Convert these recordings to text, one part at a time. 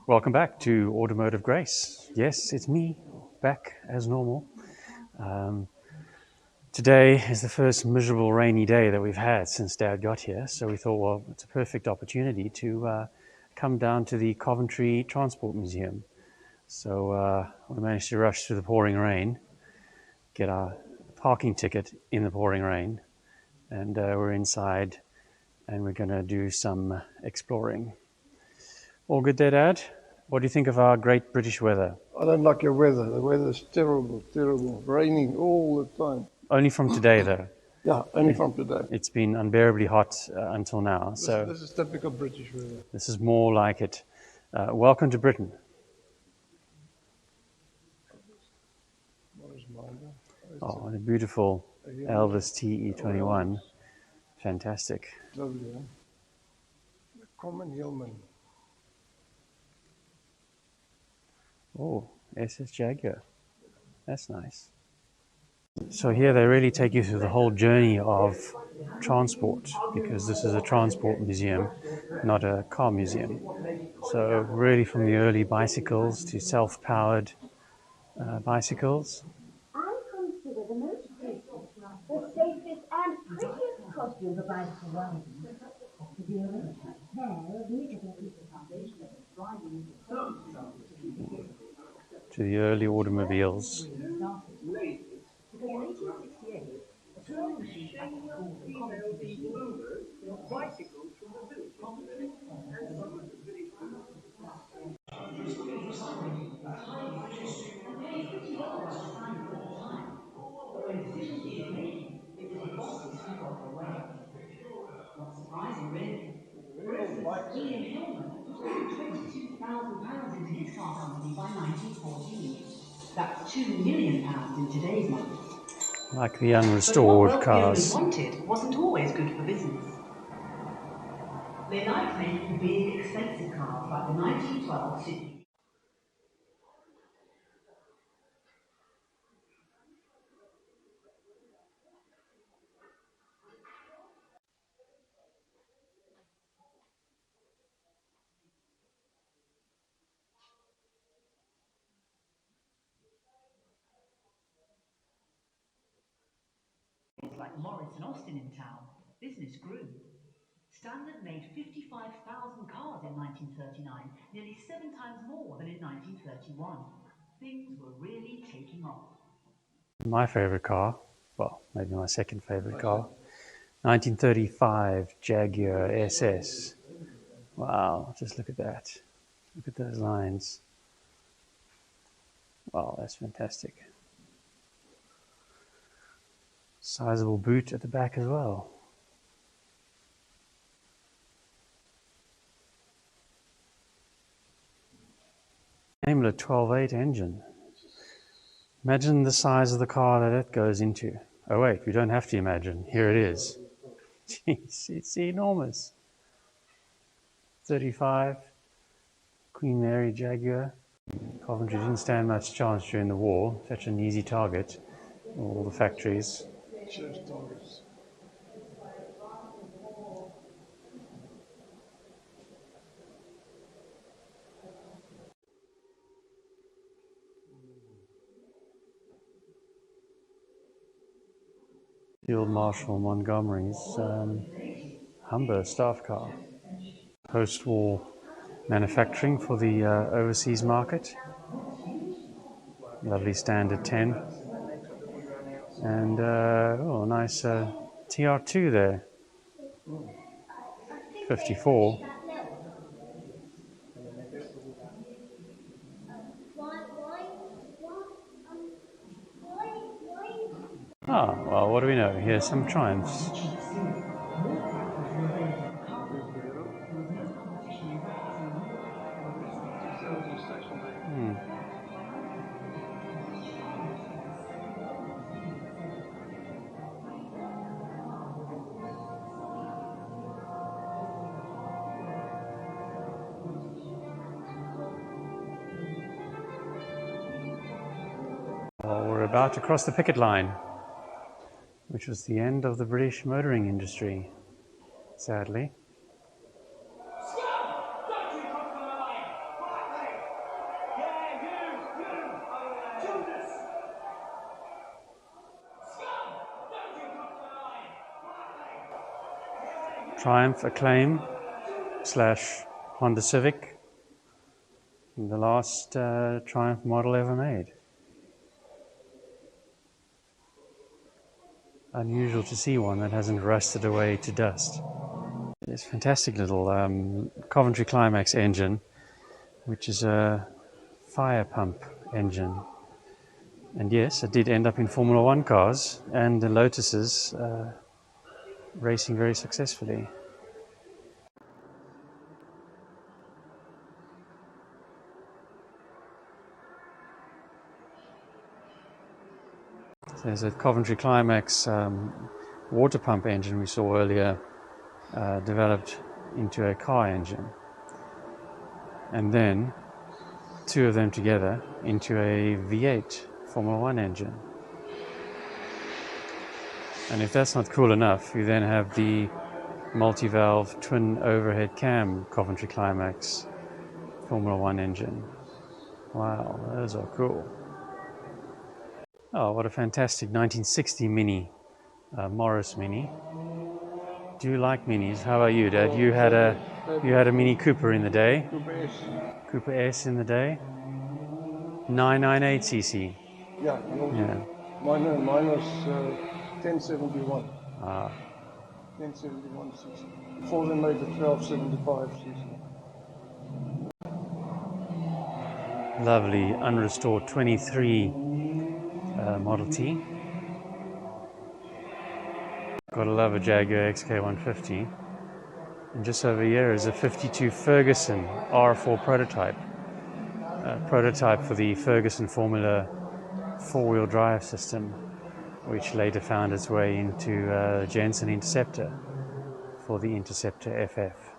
Welcome back to Automotive Grace. Yes, it's me, back as normal. Today is the first miserable rainy day that we've had since Dad got here, so we thought, well, it's a perfect opportunity to come down to the Coventry Transport Museum. So we managed to rush through the pouring rain, get our parking ticket in the pouring rain, and we're inside and we're going to do some exploring. All good there, Dad? What do you think of our great British weather? I don't like your weather. The weather's terrible, terrible. Raining all the time. Only from today, though. Yeah, only from today. It's been unbearably hot until now. So This is typical British weather. this is more like it. Welcome to Britain. What is mine? Oh, and a beautiful Elvis TE21. Fantastic. Lovely, huh? Common Hillman. Oh, SS Jaguar. That's nice. So here they really take you through the whole journey of transport, because this is a transport museum, not a car museum. So really from the early bicycles to self-powered bicycles. I consider the most beautiful, the safest and prettiest costume for bicycle riding to be a pair of musical To the early automobiles. Not surprising, really. For instance, Ian Hillman put £22,000 into his car company by 1914. That's £2 million in today's money. Like the unrestored cars. What wealthy owners wanted wasn't always good for business. They liked making big, expensive cars like the 1912 Sydney. Like Morris and Austin in town, business grew. Standard made 55,000 cars in 1939, nearly 7 times more than in 1931. Things were really taking off. My favorite car, well, maybe my second favorite car, 1935 Jaguar SS. Wow, just look at that. Look at those lines. Wow, that's fantastic. Sizable boot at the back as well. Daimler 12.8 engine. Imagine the size of the car that goes into. Oh wait, we don't have to imagine. Here it is. Jeez, it's enormous. 35 Queen Mary Jaguar. Coventry didn't stand much chance during the war. Such an easy target. All the factories. Field Marshal Montgomery's Humber staff car. Post-war manufacturing for the overseas market. Lovely standard 10. And oh, nice TR2 there. 54. Ah, well, what do we know? Here's some Triumphs. Well, we're about to cross the picket line, which was the end of the British motoring industry, sadly. Triumph Acclaim slash Honda Civic, the last Triumph model ever made. Unusual to see one that hasn't rusted away to dust. This fantastic little Coventry Climax engine, which is a fire pump engine. And yes, it did end up in Formula One cars and the Lotuses racing very successfully. So there's a Coventry Climax water pump engine we saw earlier, developed into a car engine. And then two of them together into a V8 Formula One engine. And if that's not cool enough, you then have the multi-valve twin overhead cam Coventry Climax Formula One engine. Wow, those are cool. Oh, what a fantastic 1960 Mini, Morris Mini. Do you like Minis? How about you, Dad? You had a Mini Cooper in the day. Cooper S. Cooper S in the day. 998cc. Yeah, Yeah. Mine was 1071. Ah, 1071cc. Before they made the 1275cc. lovely unrestored 23 Model T. Gotta love a Jaguar XK150. And just over here is a 52 Ferguson R4 prototype. Prototype for the Ferguson Formula four-wheel drive system, which later found its way into Jensen Interceptor for the Interceptor FF.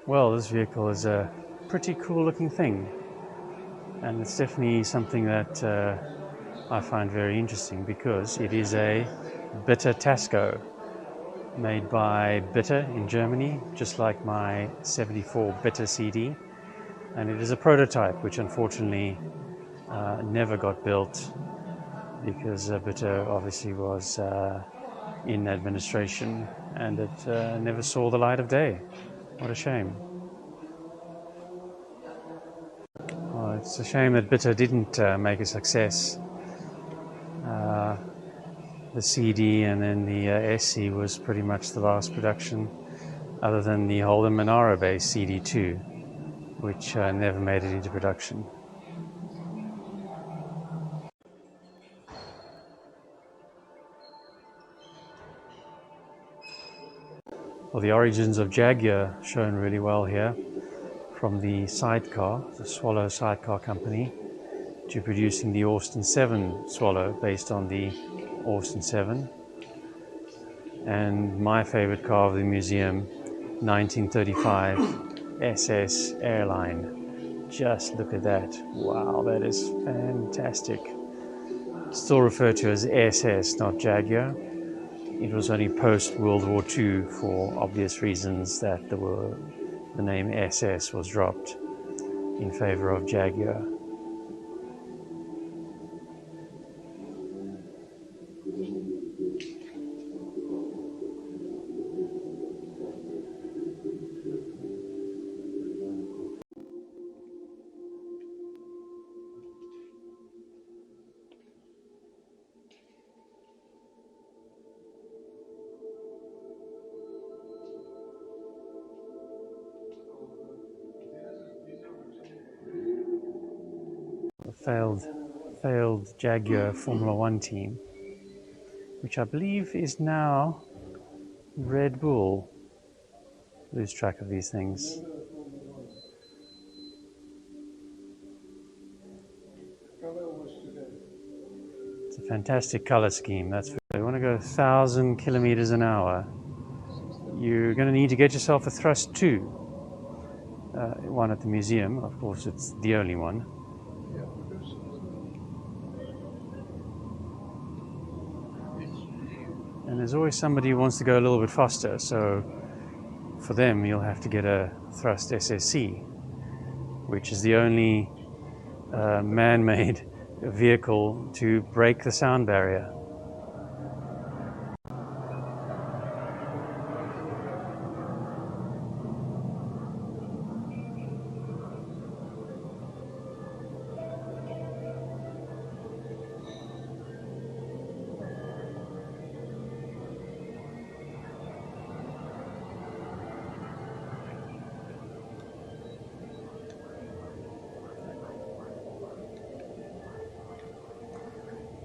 Well, this vehicle is a pretty cool looking thing, and it's definitely something that I find very interesting because it is a Bitter Tasco made by Bitter in Germany, just like my 74 Bitter CD, and it is a prototype which unfortunately never got built because Bitter obviously was in administration and it never saw the light of day. What a shame. Well, it's a shame that Bitter didn't make a success. The CD and then the SC was pretty much the last production, other than the Holden Monaro based CD2, which never made it into production. Well, the origins of Jaguar shown really well here, from the sidecar, the Swallow sidecar company, to producing the Austin 7 Swallow based on the Austin 7, and my favorite car of the museum, 1935 SS Airline. Just look at that. Wow, that is fantastic. Still referred to as SS, not Jaguar. It was only post World War II, for obvious reasons, that the name SS was dropped in favor of Jaguar. Failed Jaguar Formula One team, which I believe is now Red Bull. Lose track of these things. It's a fantastic color scheme. That's you want to go 1,000 kilometers an hour. You're going to need to get yourself a Thrust 2. One at the museum, of course, it's the only one. And there's always somebody who wants to go a little bit faster, so for them you'll have to get a Thrust SSC, which is the only man-made vehicle to break the sound barrier.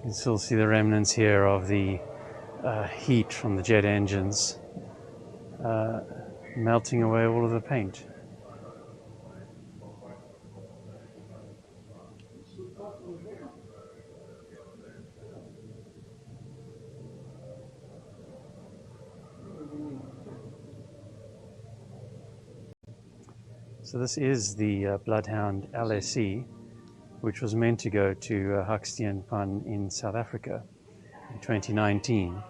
can still see the remnants here of the heat from the jet engines melting away all of the paint. So this is the Bloodhound LSR, which was meant to go to Huxley and Pan in South Africa in 2019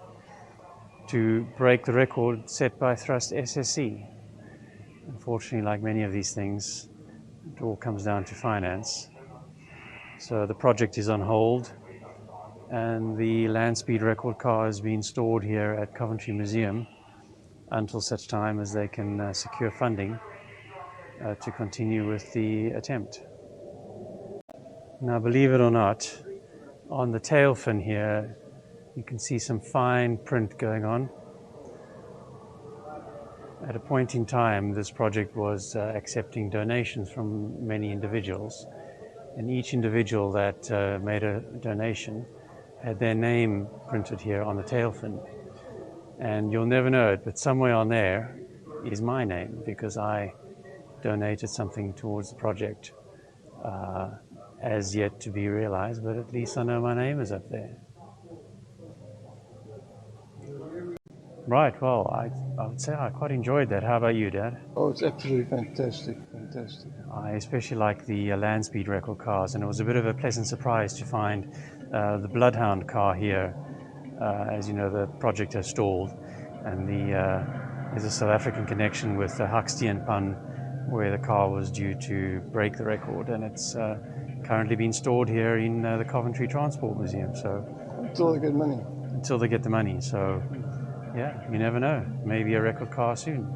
to break the record set by Thrust SSE. Unfortunately, like many of these things, it all comes down to finance. So the project is on hold, and the land speed record car is being stored here at Coventry Museum until such time as they can secure funding to continue with the attempt. Now, believe it or not, on the tail fin here, you can see some fine print going on. At a point in time, this project was accepting donations from many individuals, and each individual that made a donation had their name printed here on the tail fin. And you'll never know it, but somewhere on there is my name because I donated something towards the project. As yet to be realized, but at least I know my name is up there. Right, well, I would say I quite enjoyed that. How about you, Dad? Oh, it's absolutely fantastic, fantastic. I especially like the land speed record cars, and it was a bit of a pleasant surprise to find the Bloodhound car here. As you know, the project has stalled, and there's a South African connection with Huxley and Pan, where the car was due to break the record, and it's currently being stored here in the Coventry Transport Museum. So Until they get money. until they get the money. So yeah, you never know. Maybe a record car soon.